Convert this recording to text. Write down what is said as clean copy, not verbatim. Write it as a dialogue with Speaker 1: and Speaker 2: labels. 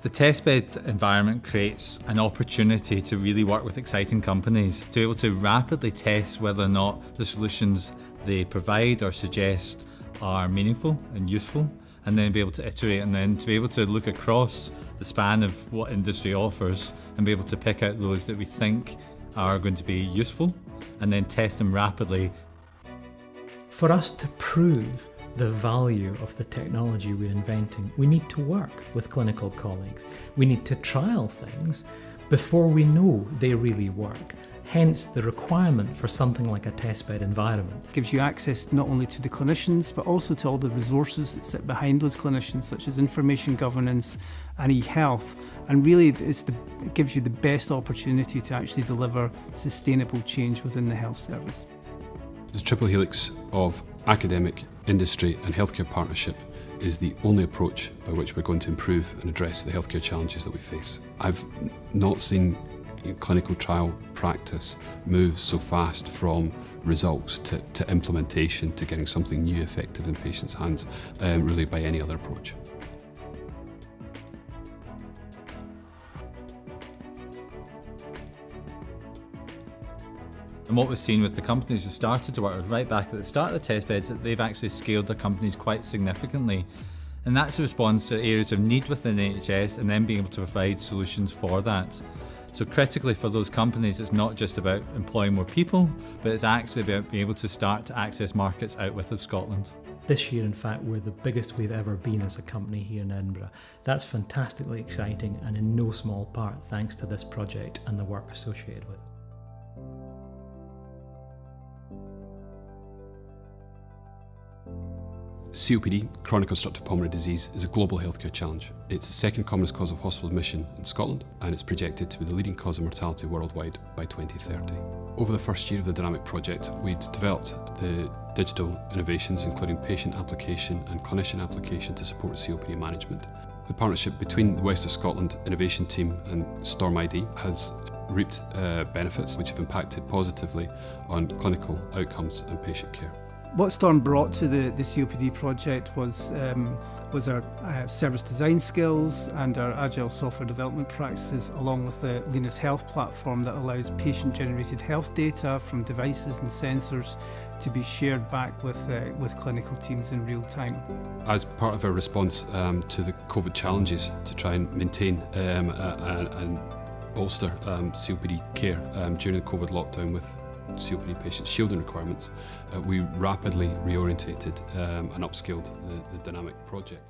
Speaker 1: The testbed environment creates an opportunity to really work with exciting companies, to be able to rapidly test whether or not the solutions they provide or suggest are meaningful and useful, and then be able to iterate, and then to be able to look across the span of what industry offers and be able to pick out those that we think are going to be useful and then test them rapidly.
Speaker 2: For us to prove the value of the technology we're inventing, we need to work with clinical colleagues. We need to trial things before we know they really work. Hence the requirement for something like a testbed environment.
Speaker 3: It gives you access not only to the clinicians but also to all the resources that sit behind those clinicians, such as information governance and e-health, and really it gives you the best opportunity to actually deliver sustainable change within the health service.
Speaker 4: The triple helix of academic, industry and healthcare partnership is the only approach by which we're going to improve and address the healthcare challenges that we face. I've not seen clinical trial practice move so fast from results to implementation to getting something new effective in patients' hands, really by any other approach.
Speaker 1: And what we've seen with the companies who started to work with right back at the start of the test beds, that they've actually scaled their companies quite significantly. And that's a response to areas of need within NHS and then being able to provide solutions for that. So critically for those companies, it's not just about employing more people, but it's actually about being able to start to access markets out with of Scotland.
Speaker 2: This year, in fact, we're the biggest we've ever been as a company here in Edinburgh. That's fantastically exciting, and in no small part thanks to this project and the work associated with it.
Speaker 4: COPD, chronic obstructive pulmonary disease, is a global healthcare challenge. It's the second commonest cause of hospital admission in Scotland, and it's projected to be the leading cause of mortality worldwide by 2030. Over the first year of the Dynamic project, we'd developed the digital innovations, including patient application and clinician application to support COPD management. The partnership between the West of Scotland Innovation Team and Storm ID has reaped benefits which have impacted positively on clinical outcomes and patient care.
Speaker 3: What Storm brought to the COPD project was our service design skills and our agile software development practices, along with the Leanest Health platform that allows patient-generated health data from devices and sensors to be shared back with clinical teams in real time.
Speaker 4: As part of our response to the COVID challenges to try and maintain and bolster COPD care during the COVID lockdown with COPD patient shielding requirements, we rapidly reorientated and upscaled the Dynamic project.